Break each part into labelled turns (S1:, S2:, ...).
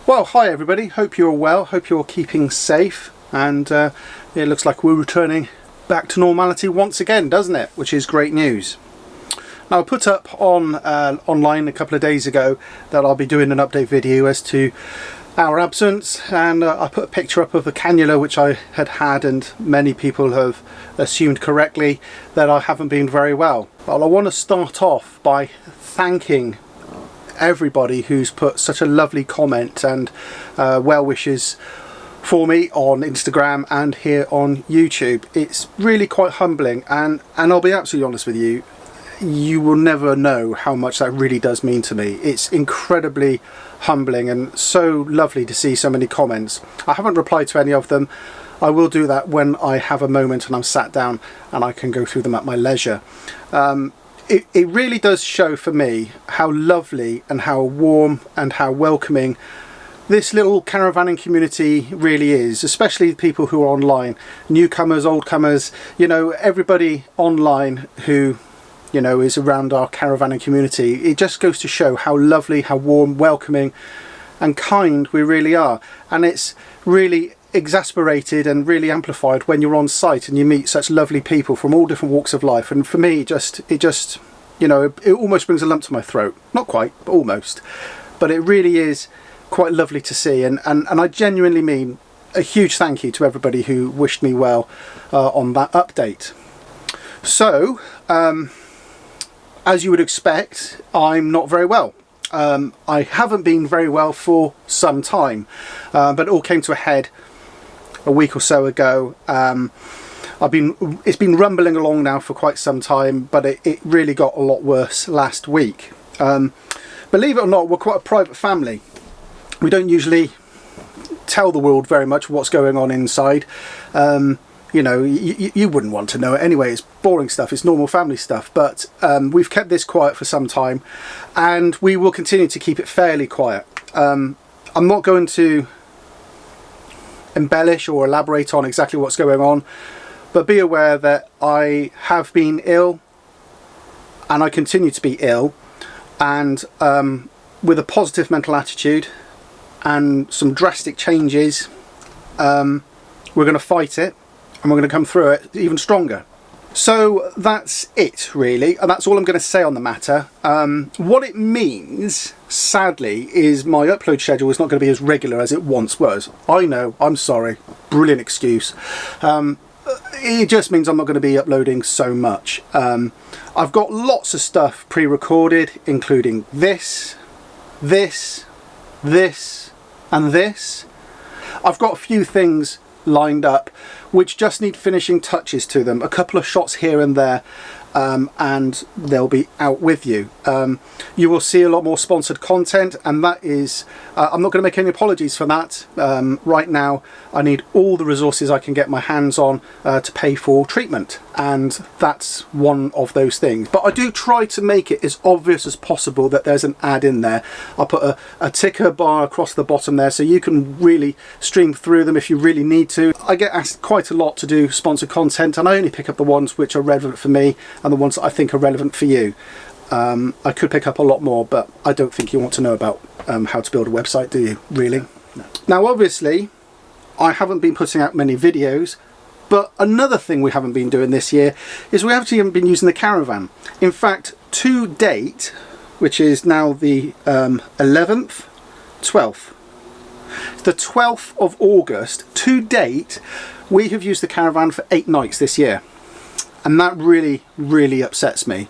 S1: Well, hi everybody, hope you're well, hope you're keeping safe, and it looks like we're returning back to normality once again, doesn't it? Which is great news. Now I put up on online a couple of days ago that I'll be doing an update video as to our absence, and I put a picture up of the cannula which I had, and many people have assumed correctly that I haven't been very well. Well, I want to start off by thanking everybody who's put such a lovely comment and well wishes for me on Instagram and here on YouTube. It's really quite humbling, and I'll be absolutely honest with you, you will never know how much that really does mean to me. It's incredibly humbling and so lovely to see so many comments. I haven't replied to any of them. I will do that when I have a moment and I'm sat down and I can go through them at my leisure. It really does show for me how lovely and how warm and how welcoming this little caravanning community really is, especially the people who are online, newcomers, oldcomers, you know, everybody online who, you know, is around our caravanning community. It just goes to show how lovely, how warm, welcoming and kind we really are. And it's really exasperated and really amplified when you're on site and you meet such lovely people from all different walks of life. And for me, it just you know, it almost brings a lump to my throat. Not quite, but almost. But it really is quite lovely to see, and I genuinely mean a huge thank you to everybody who wished me well on that update. So as you would expect, I'm not very well. I haven't been very well for some time, but it all came to a head a week or so ago. It's been rumbling along now for quite some time, but it really got a lot worse last week. Believe it or not, we're quite a private family. We don't usually tell the world very much what's going on inside. You know, you wouldn't want to know it anyway. It's boring stuff, it's normal family stuff, but we've kept this quiet for some time and we will continue to keep it fairly quiet. I'm not going to embellish or elaborate on exactly what's going on, but be aware that I have been ill and I continue to be ill, and with a positive mental attitude and some drastic changes, we're going to fight it and we're going to come through it even stronger. So that's it really, and that's all I'm going to say on the matter. What it means, sadly, is my upload schedule is not going to be as regular as it once was. I know, I'm sorry, brilliant excuse. It just means I'm not going to be uploading so much. I've got lots of stuff pre-recorded, including this, and this. I've got a few things lined up which just need finishing touches to them, a couple of shots here and there, and they'll be out with you. You will see a lot more sponsored content, and that is, I'm not going to make any apologies for that. Right now I need all the resources I can get my hands on to pay for treatment, and that's one of those things. But I do try to make it as obvious as possible that there's an ad in there. I'll put a ticker bar across the bottom there so you can really stream through them if you really need to. I get asked quite a lot to do sponsored content, and I only pick up the ones which are relevant for me and the ones that I think are relevant for you. I could pick up a lot more, but I don't think you want to know about how to build a website, do you, really? No. Now obviously I haven't been putting out many videos, but another thing we haven't been doing this year is we actually haven't been using the Caravan. In fact, to date, which is now the 11th, 12th, the 12th of August, to date we have used the Caravan for 8 nights this year, and that really upsets me.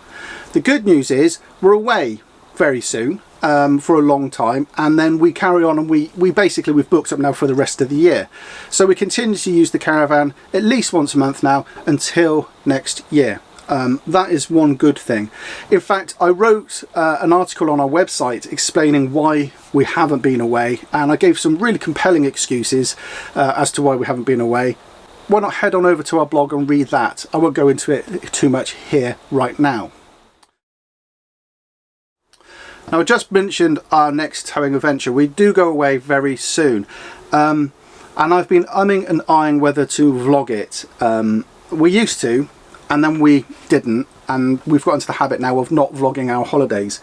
S1: The good news is we're away very soon for a long time, and then we carry on, and we've booked up now for the rest of the year. So we continue to use the Caravan at least once a month now until next year. That is one good thing. In fact, I wrote an article on our website explaining why we haven't been away, and I gave some really compelling excuses as to why we haven't been away. Why not head on over to our blog and read that? I won't go into it too much here right now. Now I just mentioned our next towing adventure. We do go away very soon, and I've been umming and eyeing whether to vlog it. We used to, and then we didn't, and we've got into the habit now of not vlogging our holidays.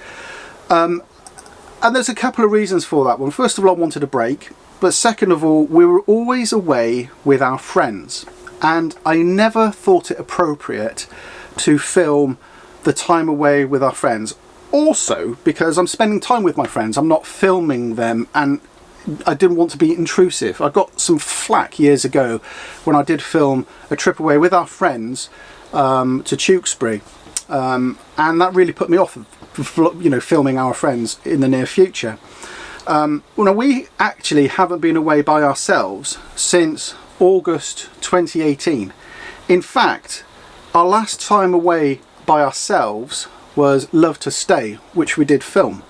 S1: And there's a couple of reasons for that one. First of all, I wanted a break, but second of all, we were always away with our friends, and I never thought it appropriate to film the time away with our friends. Also, because I'm spending time with my friends, I'm not filming them, and I didn't want to be intrusive. I got some flack years ago when I did film a trip away with our friends to Tewkesbury, and that really put me off of, you know, filming our friends in the near future. Well, now, we actually haven't been away by ourselves since August 2018. In fact, our last time away by ourselves was Love to Stay, which we did film.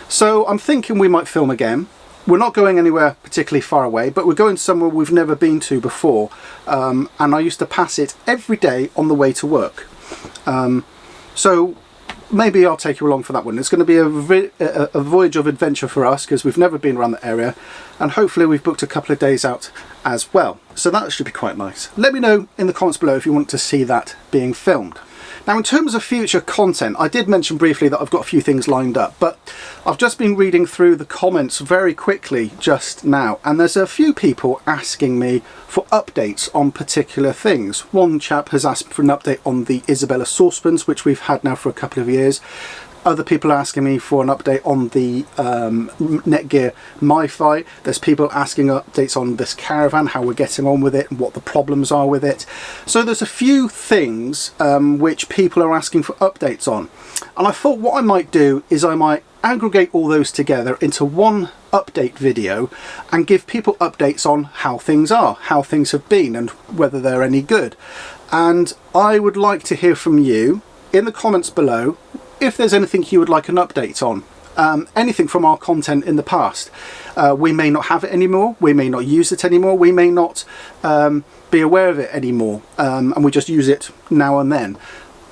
S1: So I'm thinking we might film again. We're not going anywhere particularly far away, but we're going somewhere we've never been to before, and I used to pass it every day on the way to work. So maybe I'll take you along for that one. It's going to be a voyage of adventure for us, because we've never been around the area, and hopefully we've booked a couple of days out as well. So that should be quite nice. Let me know in the comments below if you want to see that being filmed. Now, in terms of future content, I did mention briefly that I've got a few things lined up, but I've just been reading through the comments very quickly just now, and there's a few people asking me for updates on particular things. One chap has asked for an update on the Isabella saucepans, which we've had now for a couple of years. Other people are asking me for an update on the Netgear MiFi. There's people asking updates on this Caravan, how we're getting on with it and what the problems are with it. So there's a few things which people are asking for updates on. And I thought what I might do is I might aggregate all those together into one update video and give people updates on how things are, how things have been, and whether they're any good. And I would like to hear from you in the comments below if there's anything you would like an update on. Anything from our content in the past. We may not have it anymore, we may not use it anymore, we may not be aware of it anymore, and we just use it now and then.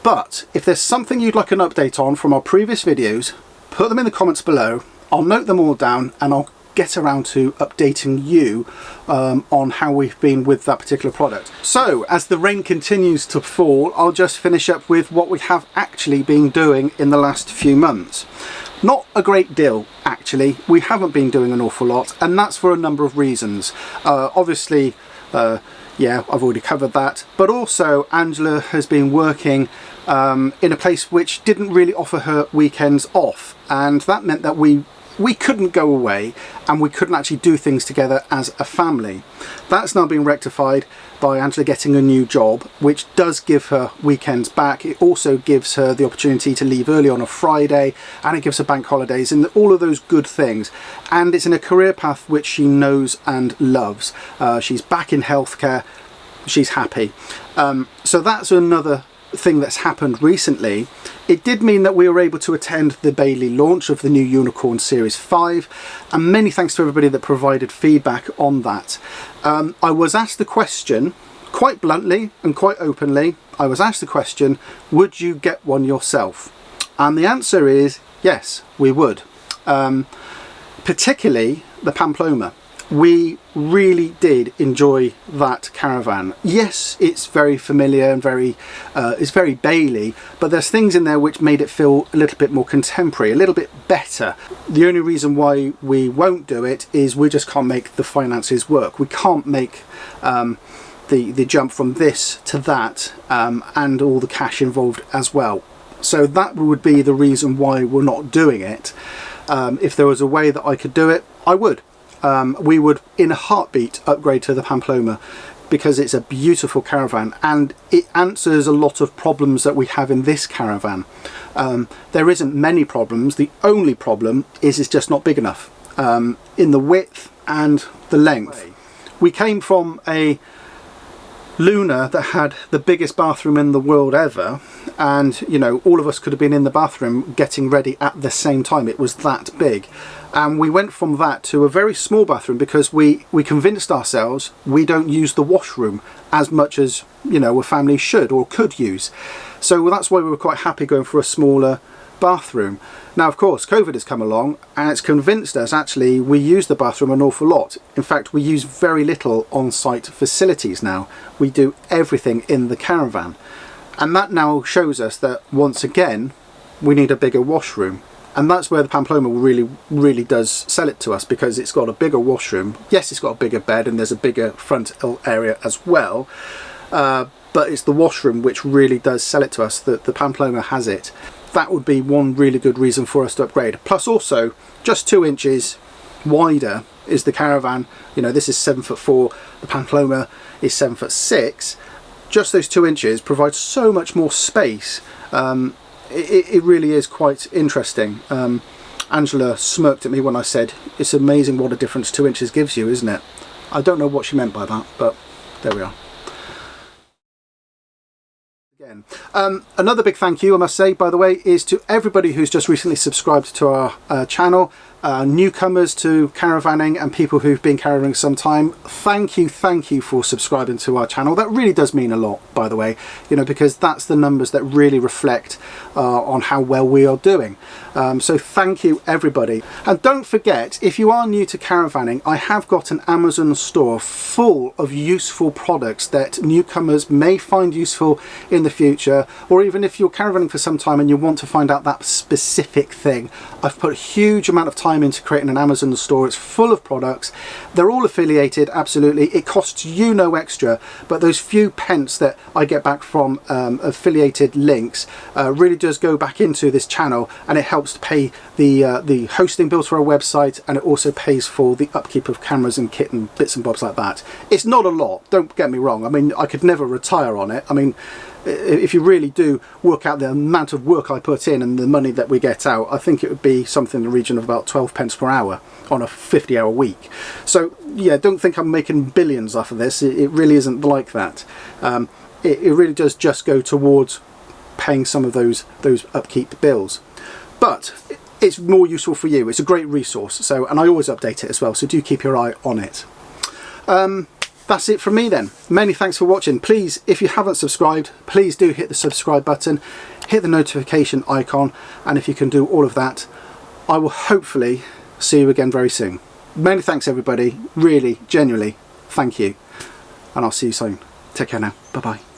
S1: But if there's something you'd like an update on from our previous videos, put them in the comments below. I'll note them all down, and I'll get around to updating you on how we've been with that particular product. So as the rain continues to fall, I'll just finish up with what we have actually been doing in the last few months. Not a great deal, actually. We haven't been doing an awful lot, and that's for a number of reasons. Obviously, yeah, I've already covered that, but also Angela has been working in a place which didn't really offer her weekends off, and that meant that we couldn't go away and we couldn't actually do things together as a family. That's now been rectified by Angela getting a new job, which does give her weekends back. It also gives her the opportunity to leave early on a Friday, and it gives her bank holidays and all of those good things. And it's in a career path which she knows and loves. She's back in healthcare, she's happy. So that's another thing that's happened recently. It did mean that we were able to attend the Bailey launch of the new Unicorn Series 5, and many thanks to everybody that provided feedback on that. I was asked the question, quite bluntly and quite openly, I was asked the question, would you get one yourself? And the answer is yes, we would. Particularly the Pamplona. We really did enjoy that Caravan. Yes, it's very familiar and it's very Bailey, but there's things in there which made it feel a little bit more contemporary, a little bit better. The only reason why we won't do it is we just can't make the finances work. We can't make the jump from this to that, and all the cash involved as well. So that would be the reason why we're not doing it. If there was a way that I could do it, I would. We would in a heartbeat upgrade to the Pamplona, because it's a beautiful Caravan and it answers a lot of problems that we have in this Caravan. There isn't many problems. The only problem is it's just not big enough in the width and the length. We came from a Luna that had the biggest bathroom in the world ever, and you know, all of us could have been in the bathroom getting ready at the same time. It was that big. And we went from that to a very small bathroom because we convinced ourselves we don't use the washroom as much as, you know, a family should or could use. So that's why we were quite happy going for a smaller bathroom. Now, of course, COVID has come along and it's convinced us actually we use the bathroom an awful lot. In fact, we use very little on-site facilities now. We do everything in the Caravan. And that now shows us that once again we need a bigger washroom. And that's where the Pamplona really does sell it to us, because it's got a bigger washroom. Yes, it's got a bigger bed and there's a bigger front area as well, but it's the washroom which really does sell it to us. That the Pamplona has it. That would be one really good reason for us to upgrade. Plus also, just 2 inches wider is the Caravan. You know, this is 7'4", the Pamplona is 7'6". Just those 2 inches provide so much more space. It really is quite interesting. Angela smirked at me when I said it's amazing what a difference 2 inches gives you, isn't it? I don't know what she meant by that, but there we are. Again, another big thank you, I must say, by the way, is to everybody who's just recently subscribed to our channel. Newcomers to caravanning and people who've been caravanning some time, thank you for subscribing to our channel. That really does mean a lot, by the way, you know, because that's the numbers that really reflect on how well we are doing. So thank you everybody. And don't forget, if you are new to caravanning, I have got an Amazon store full of useful products that newcomers may find useful in the future, or even if you're caravanning for some time and you want to find out that specific thing. I've put a huge amount of time into creating an Amazon store. It's full of products. They're all affiliated, absolutely. It costs you no extra, but those few pence that I get back from affiliated links really does go back into this channel, and it helps to pay the hosting bills for our website, and it also pays for the upkeep of cameras and kit and bits and bobs like that. It's not a lot, don't get me wrong. I mean, I could never retire on it. I mean, if you really do work out the amount of work I put in and the money that we get out, I think it would be something in the region of about 12 pence per hour on a 50-hour week. So yeah, don't think I'm making billions off of this. It really isn't like that. It really does just go towards paying some of those upkeep bills. But it's more useful for you. It's a great resource. So, and I always update it as well, so do keep your eye on it. That's it from me then. Many thanks for watching. Please, if you haven't subscribed, please do hit the subscribe button, hit the notification icon, and if you can do all of that, I will hopefully see you again very soon. Many thanks everybody, really, genuinely, thank you, and I'll see you soon. Take care now, bye bye.